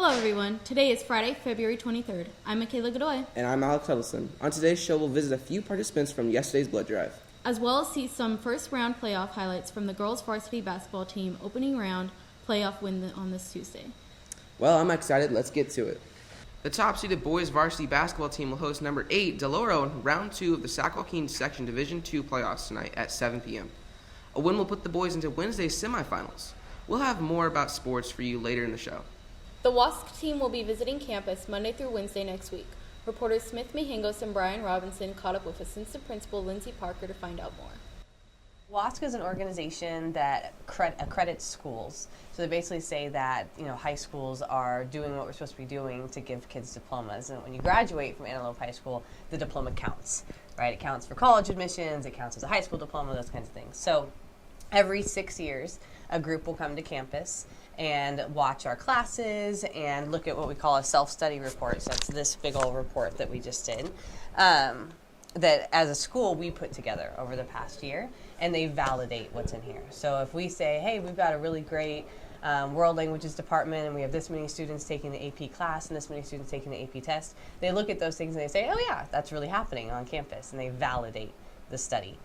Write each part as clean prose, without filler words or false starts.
Hello everyone, today is Friday, February 23rd. I'm Michaela Godoy. And I'm Alex Huddleston. On today's show, we'll visit a few participants from yesterday's blood drive, as well as see some first round playoff highlights from the girls varsity basketball team opening round playoff win on this Tuesday. Well, I'm excited. Let's get to it. The top-seeded boys varsity basketball team will host number 8, Deloro, in round 2 of the Sac-Joaquin Section Division II playoffs tonight at 7 p.m. A win will put the boys into Wednesday's semifinals. We'll have more about sports for you later in the show. The WASC team will be visiting campus Monday through Wednesday next week. Reporters Smith Mihingos and Brian Robinson caught up with Assistant Principal Lindsay Parker to find out more. WASC is an organization that accredits schools. So they basically say that high schools are doing what we're supposed to be doing to give kids diplomas. And when you graduate from Antelope High School, the diploma counts, right? It counts for college admissions, it counts as a high school diploma, those kinds of things. So every 6 years, a group will come to campus and watch our classes and look at what we call a self-study report. So that's this big old report that we just did. That as a school we put together over the past year, and they validate what's in here. So if we say, hey, we've got a really great world languages department and we have this many students taking the AP class and this many students taking the AP test, they look at those things and they say, oh yeah, that's really happening on campus, and they validate the study.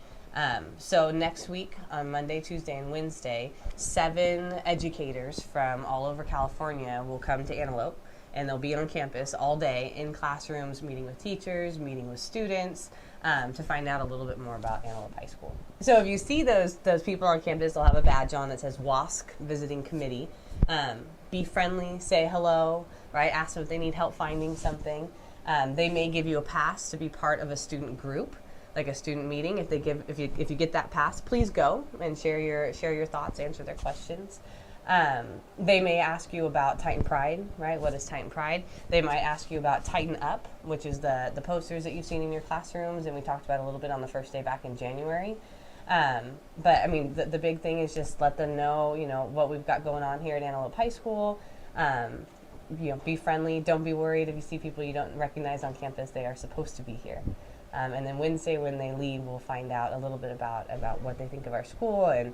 So next week, on Monday, Tuesday, and Wednesday, 7 educators from all over California will come to Antelope, and they'll be on campus all day in classrooms, meeting with teachers, meeting with students, to find out a little bit more about Antelope High School. So if you see those people on campus, they'll have a badge on that says WASC Visiting Committee. Be friendly, say hello, right? Ask them if they need help finding something. They may give you a pass to be part of a student group, like a student meeting. If you get that pass, please go and share your thoughts, answer their questions. They may ask you about Titan Pride, right? What is Titan Pride? They might ask you about Titan Up, which is the posters that you've seen in your classrooms, and we talked about a little bit on the first day back in January. But I mean, the big thing is just let them know, what we've got going on here at Antelope High School. Be friendly. Don't be worried if you see people you don't recognize on campus. They are supposed to be here. And then Wednesday when they leave, we'll find out a little bit about what they think of our school and,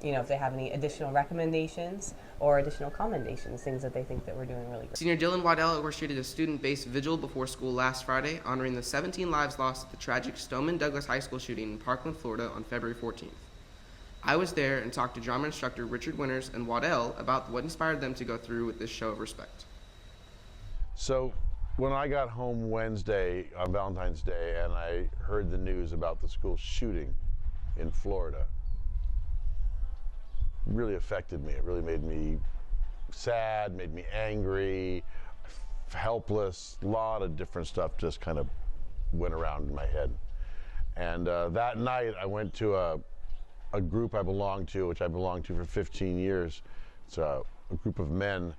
if they have any additional recommendations or additional commendations, things that they think that we're doing really great. Senior Dylan Waddell orchestrated a student-based vigil before school last Friday, honoring the 17 lives lost at the tragic Stoneman Douglas High School shooting in Parkland, Florida on February 14th. I was there and talked to drama instructor Richard Winters and Waddell about what inspired them to go through with this show of respect. So when I got home Wednesday on Valentine's Day and I heard the news about the school shooting in Florida, it really affected me. It really made me sad, made me angry, helpless. A lot of different stuff just kind of went around in my head. And that night I went to a group I belonged to, which I belonged to for 15 years. It's a group of men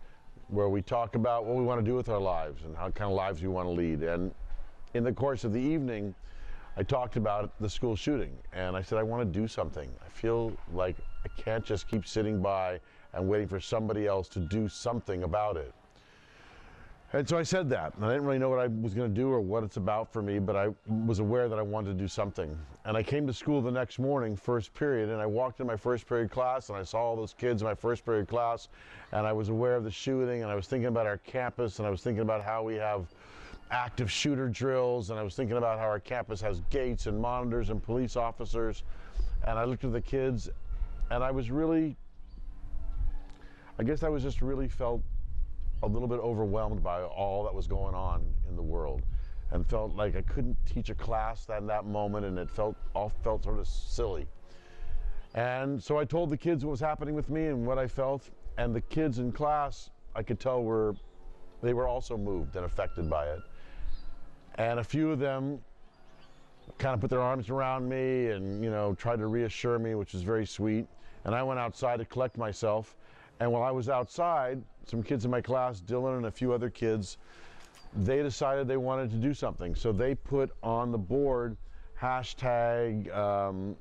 where we talk about what we want to do with our lives and how kind of lives we want to lead. And in the course of the evening, I talked about the school shooting, and I said, I want to do something. I feel like I can't just keep sitting by and waiting for somebody else to do something about it. And so I said that, and I didn't really know what I was going to do or what it's about for me, but I was aware that I wanted to do something. And I came to school the next morning, first period, and I walked in my first period class, and I saw all those kids in my first period class, and I was aware of the shooting, and I was thinking about our campus, and I was thinking about how we have active shooter drills, and I was thinking about how our campus has gates and monitors and police officers. And I looked at the kids, and I was really, I guess I was just really felt a little bit overwhelmed by all that was going on in the world, and felt like I couldn't teach a class in that moment, and it all felt sort of silly. And so I told the kids what was happening with me and what I felt, and the kids in class, I could tell they were also moved and affected by it. And a few of them kind of put their arms around me and tried to reassure me, which was very sweet. And I went outside to collect myself. And while I was outside, some kids in my class, Dylan and a few other kids, they decided they wanted to do something. So they put on the board hashtag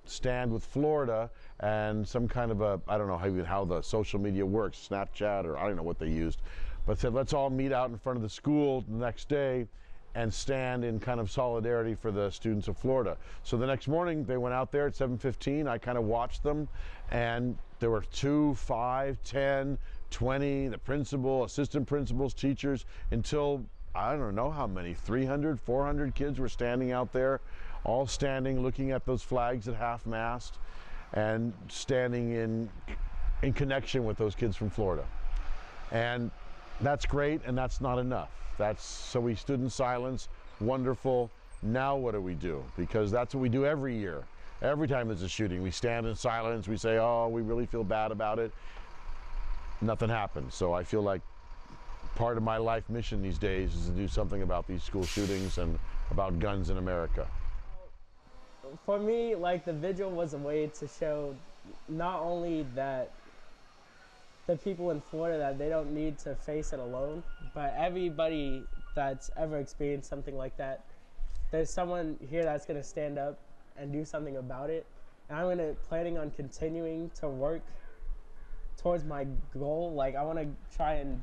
Stand with Florida and some kind of I don't know how the social media works, Snapchat, or I don't know what they used, but said let's all meet out in front of the school the next day and stand in kind of solidarity for the students of Florida. So the next morning they went out there at 7:15. I kind of watched them, and there were 2, 5, 10, 20, the principal, assistant principals, teachers, until I don't know how many, 300, 400 kids were standing out there, all standing looking at those flags at half-mast and standing in connection with those kids from Florida. And that's great, and that's not enough. So we stood in silence, wonderful. Now what do we do? Because that's what we do every year. Every time there's a shooting, we stand in silence, we say, oh, we really feel bad about it. Nothing happens. So I feel like part of my life mission these days is to do something about these school shootings and about guns in America. For me, like, the Vigil was a way to show not only that the people in Florida that they don't need to face it alone, but everybody that's ever experienced something like that, there's someone here that's going to stand up and do something about it. And I'm planning on continuing to work towards my goal. Like, I want to try and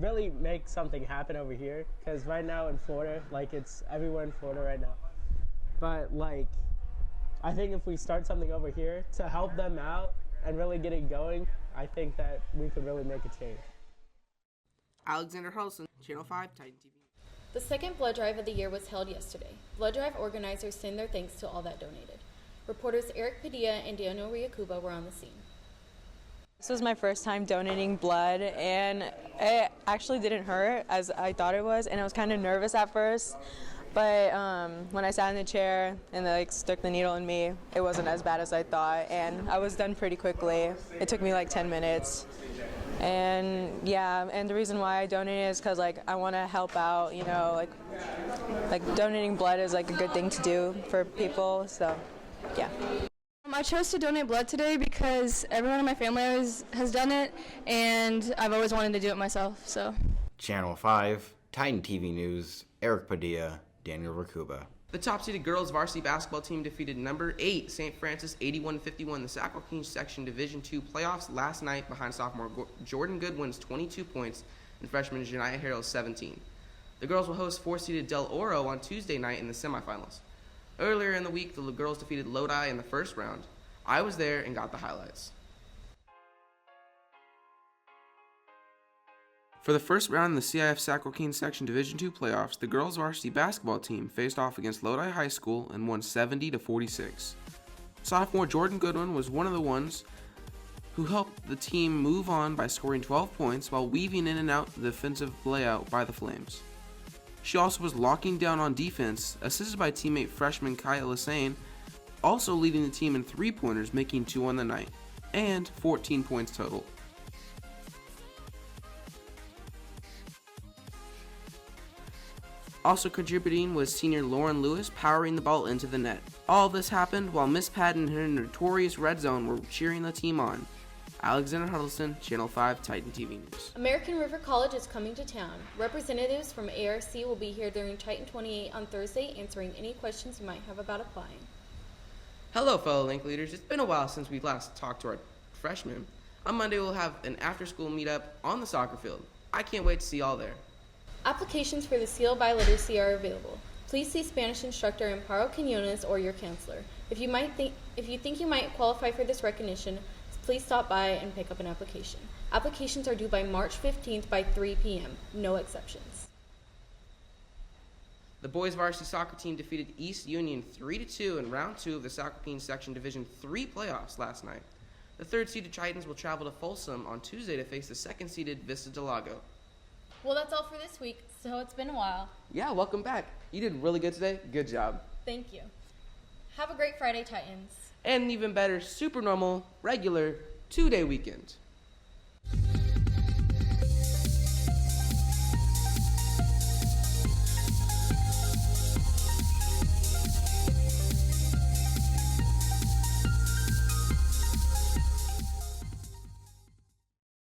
really make something happen over here, because right now in Florida, like, it's everywhere in Florida right now. But, like, I think if we start something over here to help them out and really get it going, I think that we could really make a change. Alexander Huddleston, Channel 5, Titan TV. The second blood drive of the year was held yesterday. Blood drive organizers send their thanks to all that donated. Reporters Eric Padilla and Daniel Riacuba were on the scene. This was my first time donating blood, and it actually didn't hurt as I thought it was, and I was kind of nervous at first. But when I sat in the chair and they stuck the needle in me, it wasn't as bad as I thought, and I was done pretty quickly. It took me like 10 minutes. And yeah, and the reason why I donated is because, like, I want to help out, you know, like donating blood is like a good thing to do for people, so yeah. I chose to donate blood today because everyone in my family has done it, and I've always wanted to do it myself, so. Channel 5, Titan TV News, Eric Padilla, Daniel Rakuba. The top-seeded girls varsity basketball team defeated number 8 St. Francis 81-51 in the Sacramento Section Division II playoffs last night behind sophomore Jordan Goodwin's 22 points and freshman Janiah Harrell's 17. The girls will host 4-seeded Del Oro on Tuesday night in the semifinals. Earlier in the week, the girls defeated Lodi in the first round. I was there and got the highlights. For the first round in the CIF Sacramento Section Division II playoffs, the girls varsity basketball team faced off against Lodi High School and won 70-46. Sophomore Jordan Goodwin was one of the ones who helped the team move on by scoring 12 points while weaving in and out the defensive layout by the Flames. She also was locking down on defense, assisted by teammate freshman Kaya Lassane, also leading the team in 3-pointers, making 2 on the night, and 14 points total. Also contributing was senior Lauren Lewis powering the ball into the net. All this happened while Miss Patton and her notorious red zone were cheering the team on. Alexander Huddleston, Channel 5, Titan TV News. American River College is coming to town. Representatives from ARC will be here during Titan 28 on Thursday, answering any questions you might have about applying. Hello, fellow Link leaders. It's been a while since we last talked to our freshmen. On Monday, we'll have an after-school meetup on the soccer field. I can't wait to see y'all there. Applications for the SEAL Biliteracy are available. Please see Spanish instructor Amparo Quinones or your counselor. If you think you might qualify for this recognition, please stop by and pick up an application. Applications are due by March 15th by 3 p.m. No exceptions. The boys varsity soccer team defeated East Union 3-2 in round 2 of the Sacramento Section Division III playoffs last night. The third-seeded Titans will travel to Folsom on Tuesday to face the second-seeded Vista Del Lago. Well, that's all for this week, so it's been a while. Yeah, welcome back. You did really good today. Good job. Thank you. Have a great Friday, Titans. And an even better, super normal, regular 2-day weekend.